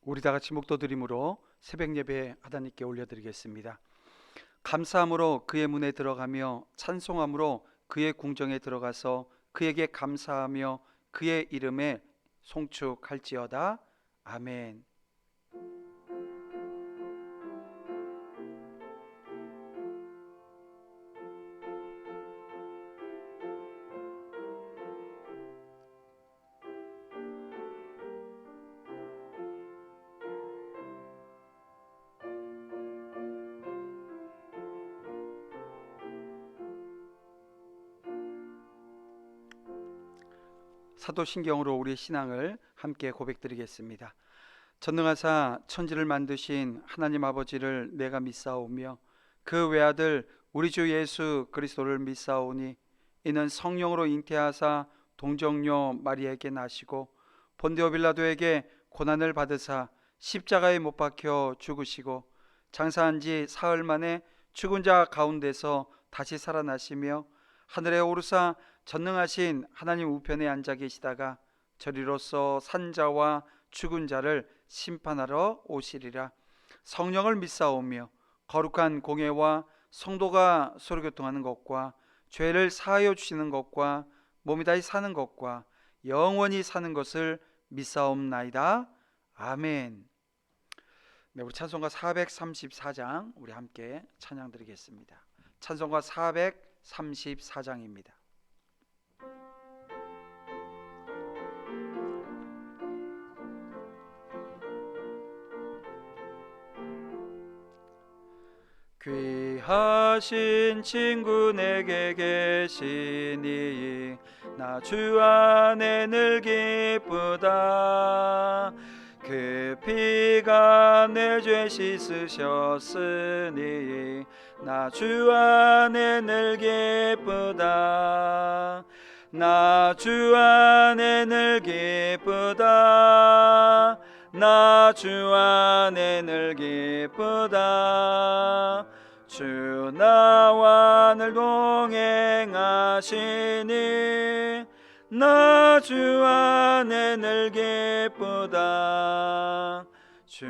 우리 다 같이 목도드림으로 새벽 예배 하나님께 올려드리겠습니다. 감사함으로 그의 문에 들어가며 찬송함으로 그의 궁정에 들어가서 그에게 감사하며 그의 이름에 송축할지어다. 아멘. 사도신경으로 우리의 신앙을 함께 고백드리겠습니다. 전능하사 천지를 만드신 하나님 아버지를 내가 믿사오며 그 외아들 우리 주 예수 그리스도를 믿사오니 이는 성령으로 잉태하사 동정녀 마리아에게 나시고 본디오 빌라도에게 고난을 받으사 십자가에 못 박혀 죽으시고 장사한 지 사흘 만에 죽은 자 가운데서 다시 살아나시며 하늘에 오르사 전능하신 하나님 우편에 앉아 계시다가 저리로서 산자와 죽은 자를 심판하러 오시리라. 성령을 믿사오며 거룩한 공예와 성도가 서로 교통하는 것과 죄를 사하여 주시는 것과 몸이 다시 사는 것과 영원히 사는 것을 믿사옵나이다. 아멘. 네, 우리 찬송가 434장 우리 함께 찬양 드리겠습니다. 찬송가 434장입니다. 귀하신 친구 내게 계시니 나 주 안에 늘 기쁘다. 그 피가 내 죄 씻으셨으니 나 주 안에 늘 기쁘다. 나 주 안에 늘 기쁘다. 나 주 안에 늘 기쁘다. 주 나와 늘 동행하시니 나 주 안에 늘 기쁘다. 주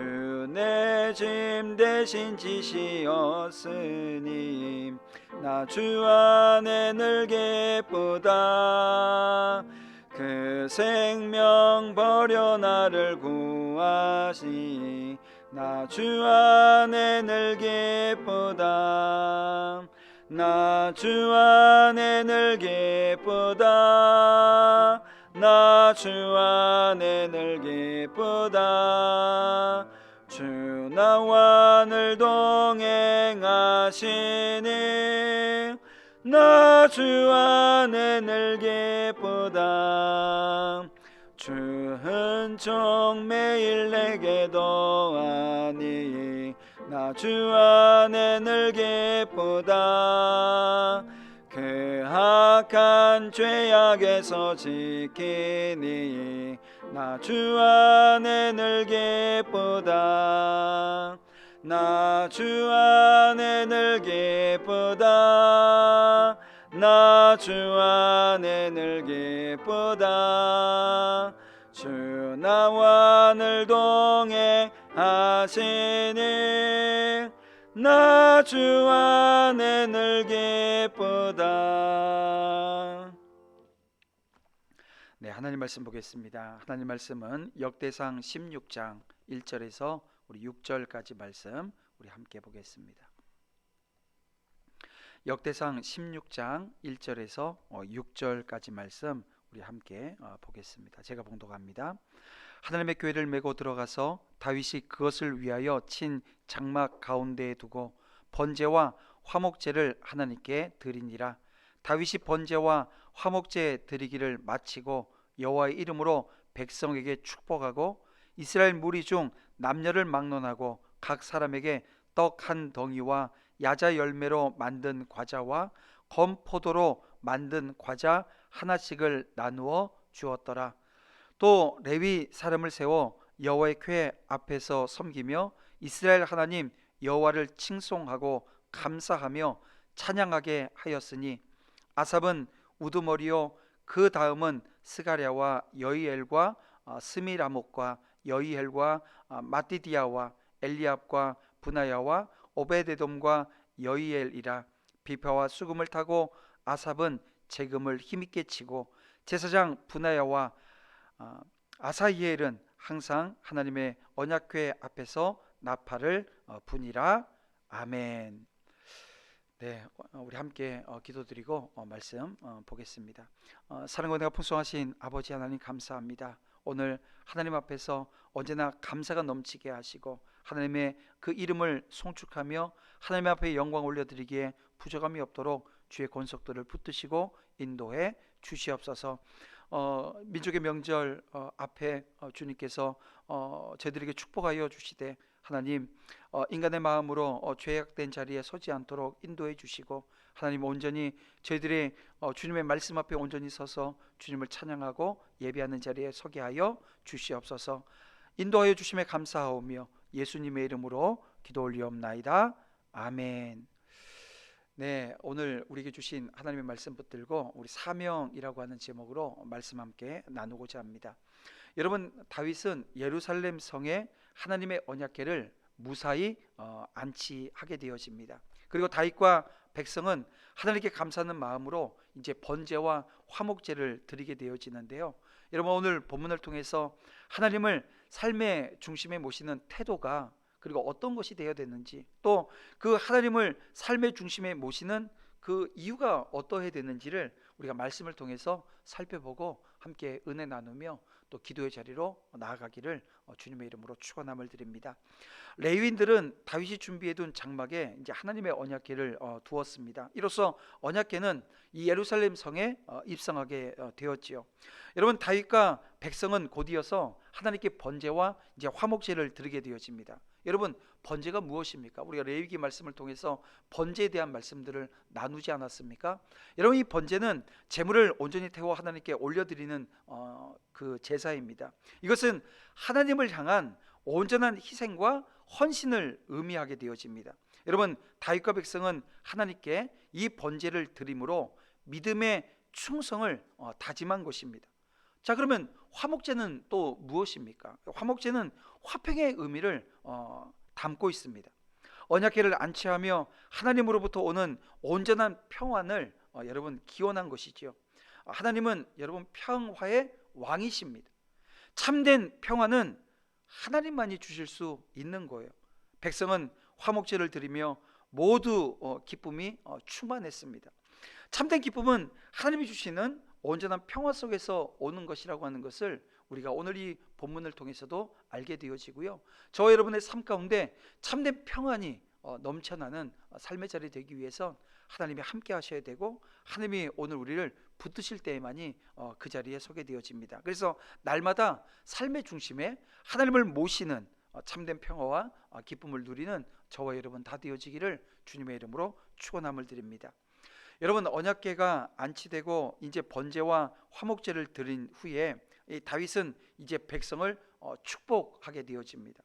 내 짐 대신 지시었으니 나 주 안에 늘 기쁘다. 그 생명 버려 나를 구하시니 나 주 안에 늘 기쁘다. 나 주 안에 늘 기쁘다. 나 주 안에 늘 기쁘다. 주 나와 늘 동행하시니 나 주 안에 늘 기쁘다. 주 은총 매일 내게 더하니 나 주 안에 늘 기쁘다. 그 악한 죄악에서 지키니 나 주 안에 늘 기쁘다. 나 주 안에 늘 기쁘다. 나 주 안에 늘 기쁘다. 주 나와 늘 동행하시니 나 주 안에 늘 기쁘다. 네, 하나님 말씀 보겠습니다. 하나님 말씀은 역대상 16장 1절에서 우리 6절까지 말씀 우리 함께 보겠습니다. 역대상 16장 1절에서 6절까지 말씀 우리 함께 보겠습니다. 제가 봉독합니다. 하나님의 교회를 메고 들어가서 다윗이 그것을 위하여 친 장막 가운데에 두고 번제와 화목제를 하나님께 드리니라. 다윗이 번제와 화목제 드리기를 마치고 여호와의 이름으로 백성에게 축복하고 이스라엘 무리 중 남녀를 막론하고 각 사람에게 떡 한 덩이와 야자 열매로 만든 과자와 건포도로 만든 과자 하나씩을 나누어 주었더라. 또 레위 사람을 세워 여호와의 궤 앞에서 섬기며 이스라엘 하나님 여호와를 칭송하고 감사하며 찬양하게 하였으니 아삽은 우두머리요 그 다음은 스가랴와 여이엘과 스미라목과 여이엘과 마띠디아와 엘리압과 분하야와 오베데돔과 여이엘이라. 비파와 수금을 타고 아삽은 재금을 힘있게 치고 제사장 분하야와 아사이엘은 항상 하나님의 언약궤 앞에서 나팔을 부니라. 아멘. 네, 우리 함께 기도드리고 말씀 보겠습니다. 사랑과 은혜가 풍성하신 아버지 하나님 감사합니다. 오늘 하나님 앞에서 언제나 감사가 넘치게 하시고 하나님의 그 이름을 송축하며 하나님 앞에 영광 올려드리기에 부족함이 없도록 주의 권속들을 붙드시고 인도해 주시옵소서. 민족의 명절 앞에 주님께서 저희들에게 축복하여 주시되 하나님 인간의 마음으로 죄악된 자리에 서지 않도록 인도해 주시고 하나님 온전히 저희들이 주님의 말씀 앞에 온전히 서서 주님을 찬양하고 예배하는 자리에 서게 하여 주시옵소서. 인도하여 주심에 감사하오며 예수님의 이름으로 기도 올리옵나이다. 아멘. 네, 오늘 우리에게 주신 하나님의 말씀 붙들고 우리 사명이라고 하는 제목으로 말씀 함께 나누고자 합니다. 여러분, 다윗은 예루살렘 성에 하나님의 언약궤를 무사히 안치하게 되어집니다. 그리고 다윗과 백성은 하나님께 감사하는 마음으로 이제 번제와 화목제를 드리게 되어지는데요. 여러분, 오늘 본문을 통해서 하나님을 삶의 중심에 모시는 태도가 그리고 어떤 것이 되어야 되는지, 또 그 하나님을 삶의 중심에 모시는 그 이유가 어떠해야 되는지를 우리가 말씀을 통해서 살펴보고 함께 은혜 나누며 또 기도의 자리로 나아가기를 주님의 이름으로 축원함을 드립니다. 레위인들은 다윗이 준비해둔 장막에 이제 하나님의 언약궤를 두었습니다. 이로써 언약궤는 이 예루살렘 성에 입성하게 되었지요. 여러분, 다윗과 백성은 곧이어서 하나님께 번제와 이제 화목제를 드리게 되어집니다. 여러분, 번제가 무엇입니까? 우리가 레위기 말씀을 통해서 번제에 대한 말씀들을 나누지 않았습니까? 여러분, 이 번제는 제물을 온전히 태워 하나님께 올려드리는 그 제사입니다. 이것은 하나님을 향한 온전한 희생과 헌신을 의미하게 되어집니다. 여러분, 다윗과 백성은 하나님께 이 번제를 드림으로 믿음의 충성을 다짐한 것입니다. 자, 그러면 화목제는 또 무엇입니까? 화목제는 화평의 의미를 담고 있습니다. 언약궤를 안치하며 하나님으로부터 오는 온전한 평안을 여러분 기원한 것이지요. 하나님은 여러분 평화의 왕이십니다. 참된 평안은 하나님만이 주실 수 있는 거예요. 백성은 화목제를 드리며 모두 기쁨이 충만했습니다. 참된 기쁨은 하나님이 주시는 온전한 평화 속에서 오는 것이라고 하는 것을 우리가 오늘 이 본문을 통해서도 알게 되어지고요. 저와 여러분의 삶 가운데 참된 평안이 넘쳐나는 삶의 자리 되기 위해서 하나님이 함께 하셔야 되고 하나님이 오늘 우리를 붙드실 때에만이 그 자리에 서게 되어집니다. 그래서 날마다 삶의 중심에 하나님을 모시는 참된 평화와 기쁨을 누리는 저와 여러분 다 되어지기를 주님의 이름으로 축원함을 드립니다. 여러분, 언약궤가 안치되고 이제 번제와 화목제를 드린 후에 다윗은 이제 백성을 축복하게 되어집니다.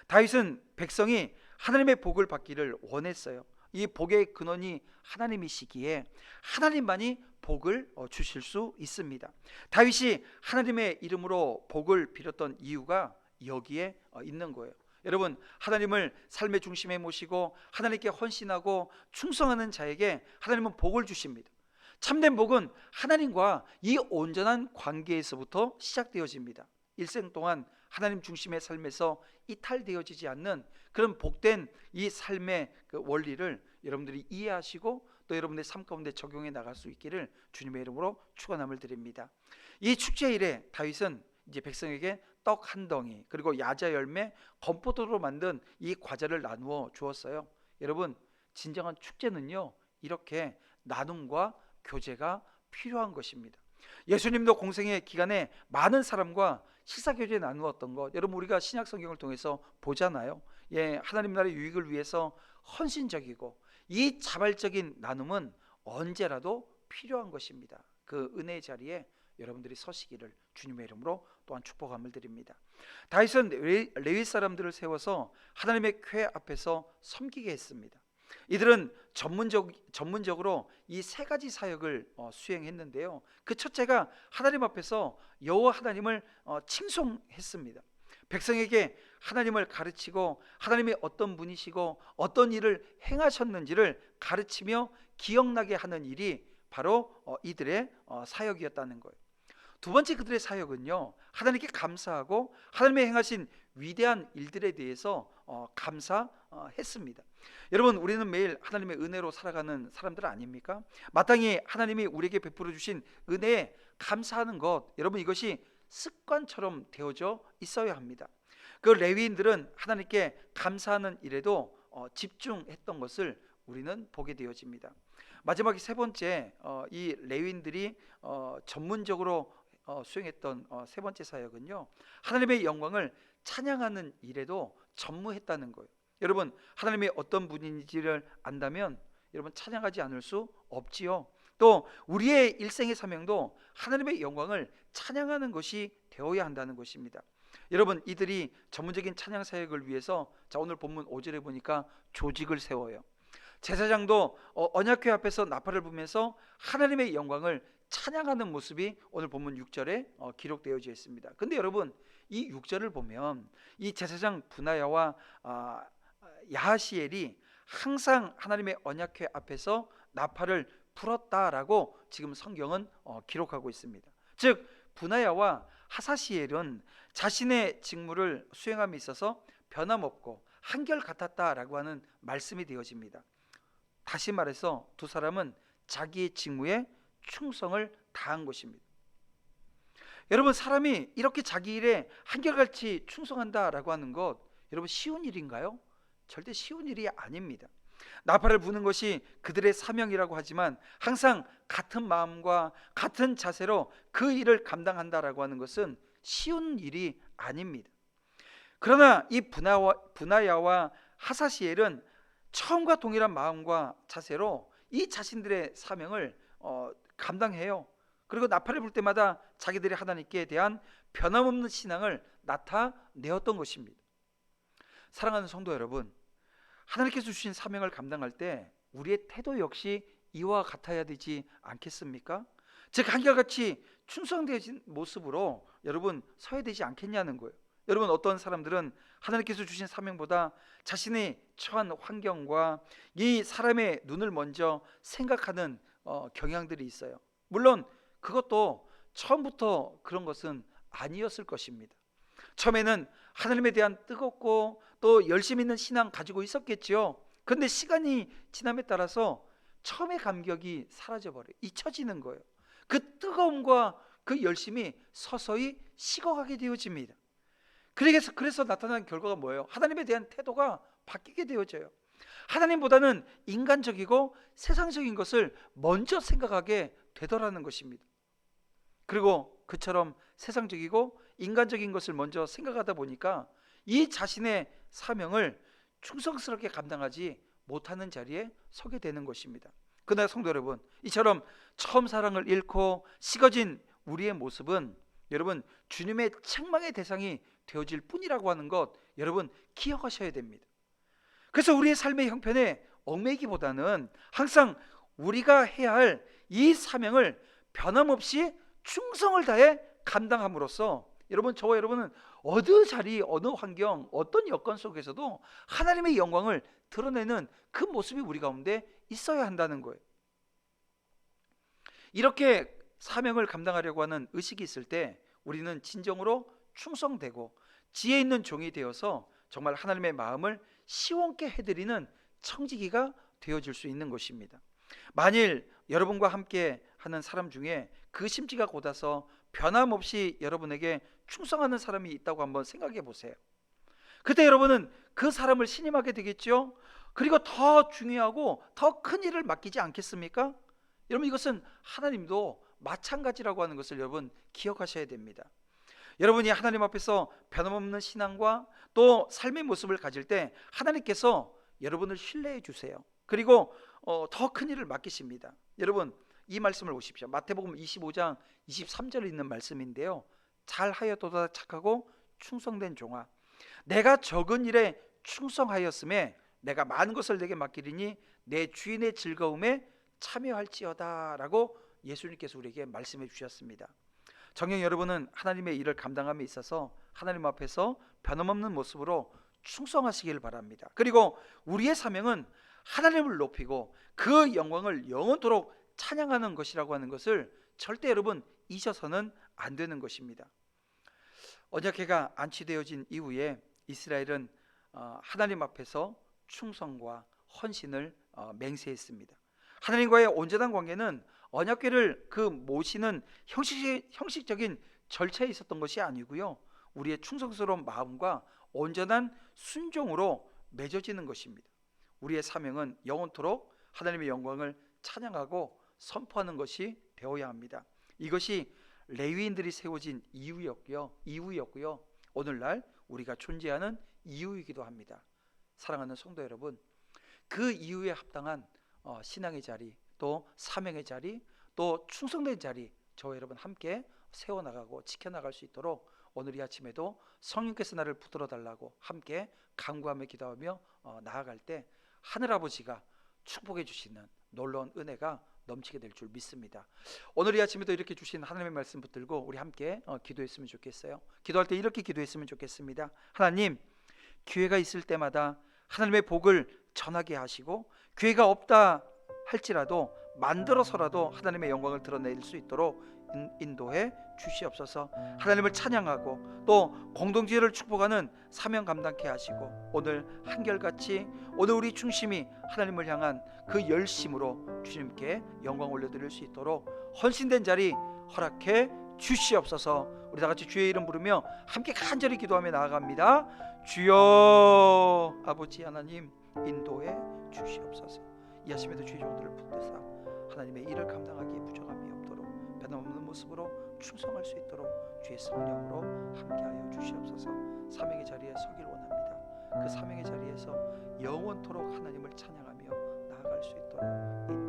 다윗은 백성이 하나님의 복을 받기를 원했어요. 이 복의 근원이 하나님이시기에 하나님만이 복을 주실 수 있습니다. 다윗이 하나님의 이름으로 복을 빌었던 이유가 여기에 있는 거예요. 여러분, 하나님을 삶의 중심에 모시고 하나님께 헌신하고 충성하는 자에게 하나님은 복을 주십니다. 참된 복은 하나님과 이 온전한 관계에서부터 시작되어집니다. 일생 동안 하나님 중심의 삶에서 이탈되어지지 않는 그런 복된 이 삶의 그 원리를 여러분들이 이해하시고 또 여러분의 삶 가운데 적용해 나갈 수 있기를 주님의 이름으로 축원함을 드립니다. 이 축제일에 다윗은 이제 백성에게 떡 한 덩이 그리고 야자 열매, 건포도로 만든 이 과자를 나누어 주었어요. 여러분, 진정한 축제는요 이렇게 나눔과 교제가 필요한 것입니다. 예수님도 공생의 기간에 많은 사람과 식사교제 나누었던 것 여러분 우리가 신약 성경을 통해서 보잖아요. 하나님 나라의 유익을 위해서 헌신적이고 이 자발적인 나눔은 언제라도 필요한 것입니다. 그 은혜의 자리에 여러분들이 서시기를 주님의 이름으로 또한 축복함을 드립니다. 다윗은 레위 사람들을 세워서 하나님의 궤 앞에서 섬기게 했습니다. 이들은 전문적으로 이 세 가지 사역을 수행했는데요. 그 첫째가 하나님 앞에서 여호와 하나님을 칭송했습니다. 백성에게 하나님을 가르치고 하나님이 어떤 분이시고 어떤 일을 행하셨는지를 가르치며 기억나게 하는 일이 바로 이들의 사역이었다는 거예요. 두 번째 그들의 사역은요, 하나님께 감사하고 하나님의 행하신 위대한 일들에 대해서 감사했습니다. 여러분, 우리는 매일 하나님의 은혜로 살아가는 사람들 아닙니까? 마땅히 하나님이 우리에게 베풀어 주신 은혜에 감사하는 것, 여러분, 이것이 습관처럼 되어져 있어야 합니다. 그 레위인들은 하나님께 감사하는 일에도 집중했던 것을 우리는 보게 되어집니다. 마지막에 세 번째, 이 레위인들이 전문적으로 수행했던 세 번째 사역은요, 하나님의 영광을 찬양하는 일에도 전무했다는 거예요. 여러분, 하나님이 어떤 분인지를 안다면 여러분 찬양하지 않을 수 없지요. 또 우리의 일생의 사명도 하나님의 영광을 찬양하는 것이 되어야 한다는 것입니다. 여러분, 이들이 전문적인 찬양 사역을 위해서 오늘 본문 5절에 보니까 조직을 세워요. 제사장도 언약궤 앞에서 나팔을 불면서 하나님의 영광을 찬양하는 모습이 오늘 본문 6절에 기록되어져 있습니다. 근데 여러분, 이 6절을 보면 이 제사장 브나야와 야하시엘이 항상 하나님의 언약궤 앞에서 나팔을 불었다라고 지금 성경은 기록하고 있습니다. 즉 브나야와 하사시엘은 자신의 직무를 수행함에 있어서 변함없고 한결같았다라고 하는 말씀이 되어집니다. 다시 말해서 두 사람은 자기의 직무에 충성을 다한 것입니다. 여러분, 사람이 이렇게 자기 일에 한결같이 충성한다라고 하는 것, 여러분 쉬운 일인가요? 절대 쉬운 일이 아닙니다. 나팔을 부는 것이 그들의 사명이라고 하지만 항상 같은 마음과 같은 자세로 그 일을 감당한다라고 하는 것은 쉬운 일이 아닙니다. 그러나 이 브나야와 하사시엘은 처음과 동일한 마음과 자세로 이 자신들의 사명을 감당해요. 그리고 나팔을 불 때마다 자기들이 하나님께 대한 변함없는 신앙을 나타내었던 것입니다. 사랑하는 성도 여러분, 하나님께서 주신 사명을 감당할 때 우리의 태도 역시 이와 같아야 되지 않겠습니까? 즉 한결같이 충성되어진 모습으로 여러분 서야 되지 않겠냐는 거예요. 여러분, 어떤 사람들은 하나님께서 주신 사명보다 자신이 처한 환경과 이 사람의 눈을 먼저 생각하는 경향들이 있어요. 물론 그것도 처음부터 그런 것은 아니었을 것입니다. 처음에는 하나님에 대한 뜨겁고 또 열심 있는 신앙 가지고 있었겠지요. 그런데 시간이 지남에 따라서 처음의 감격이 사라져버려요. 잊혀지는 거예요. 그 뜨거움과 그 열심이 서서히 식어가게 되어집니다. 그래서 나타난 결과가 뭐예요? 하나님에 대한 태도가 바뀌게 되어져요. 하나님보다는 인간적이고 세상적인 것을 먼저 생각하게 되더라는 것입니다. 그리고 그처럼 세상적이고 인간적인 것을 먼저 생각하다 보니까 이 자신의 사명을 충성스럽게 감당하지 못하는 자리에 서게 되는 것입니다. 그러나 성도 여러분, 이처럼 처음 사랑을 잃고 식어진 우리의 모습은 여러분 주님의 책망의 대상이 되어질 뿐이라고 하는 것 여러분 기억하셔야 됩니다. 그래서 우리의 삶의 형편에 얽매이기보다는 항상 우리가 해야 할 이 사명을 변함없이 충성을 다해 감당함으로써 여러분, 저와 여러분은 어느 자리, 어느 환경, 어떤 여건 속에서도 하나님의 영광을 드러내는 그 모습이 우리 가운데 있어야 한다는 거예요. 이렇게 사명을 감당하려고 하는 의식이 있을 때 우리는 진정으로 충성되고 지혜 있는 종이 되어서 정말 하나님의 마음을 시원케 해드리는 청지기가 되어질 수 있는 것입니다. 만일 여러분과 함께 하는 사람 중에 그 심지가 곧아서 변함없이 여러분에게 충성하는 사람이 있다고 한번 생각해 보세요. 그때 여러분은 그 사람을 신임하게 되겠죠. 그리고 더 중요하고 더 큰 일을 맡기지 않겠습니까? 여러분, 이것은 하나님도 마찬가지라고 하는 것을 여러분 기억하셔야 됩니다. 여러분이 하나님 앞에서 변함없는 신앙과 또 삶의 모습을 가질 때 하나님께서 여러분을 신뢰해 주세요. 그리고 더 큰 일을 맡기십니다. 여러분, 이 말씀을 보십시오. 마태복음 25장 23절에 있는 말씀인데요, 잘하였도다 착하고 충성된 종아, 내가 적은 일에 충성하였음에 내가 많은 것을 내게 맡기리니 내 주인의 즐거움에 참여할지어다 라고 예수님께서 우리에게 말씀해 주셨습니다. 정녕 여러분은 하나님의 일을 감당함에 있어서 하나님 앞에서 변함없는 모습으로 충성하시길 바랍니다. 그리고 우리의 사명은 하나님을 높이고 그 영광을 영원토록 찬양하는 것이라고 하는 것을 절대 여러분 잊어서는 안 되는 것입니다. 언약궤가 안치되어진 이후에 이스라엘은 하나님 앞에서 충성과 헌신을 맹세했습니다. 하나님과의 온전한 관계는 언약궤를 그 모시는 형식적인 절차에 있었던 것이 아니고요, 우리의 충성스러운 마음과 온전한 순종으로 맺어지는 것입니다. 우리의 사명은 영원토록 하나님의 영광을 찬양하고 선포하는 것이 되어야 합니다. 이것이 레위인들이 세워진 이유였고요, 오늘날 우리가 존재하는 이유이기도 합니다. 사랑하는 성도 여러분, 그 이유에 합당한 신앙의 자리, 또 사명의 자리, 또 충성된 자리, 저와 여러분 함께 세워나가고 지켜나갈 수 있도록 오늘 이 아침에도 성령께서 나를 붙들어 달라고 함께 간구하며 기도하며 나아갈 때 하늘아버지가 축복해 주시는 놀라운 은혜가 넘치게 될 줄 믿습니다. 오늘 이 아침에도 이렇게 주신 하나님의 말씀 붙들고 우리 함께 기도했으면 좋겠어요. 기도할 때 이렇게 기도했으면 좋겠습니다. 하나님, 기회가 있을 때마다 하나님의 복을 전하게 하시고, 기회가 없다 할지라도 만들어서라도 하나님의 영광을 드러낼 수 있도록 인도해 주시옵소서. 하나님을 찬양하고 또 공동체를 축복하는 사명 감당케 하시고, 오늘 한결같이 오늘 우리 중심이 하나님을 향한 그 열심으로 주님께 영광 올려드릴 수 있도록 헌신된 자리 허락해 주시옵소서. 우리 다같이 주의 이름 부르며 함께 간절히 기도하며 나아갑니다. 주여 아버지 하나님, 인도해 주시옵소서. 이 아침에도 주의 종들을 붙드사 하나님의 일을 감당하기에 부족함이 없도록 변함없는 모습으로 충성할 수 있도록 주의 성령으로 함께하여 주시옵소서. 사명의 자리에 서길 원합니다. 그 사명의 자리에서 영원토록 하나님을 찬양하며 나아갈 수 있도록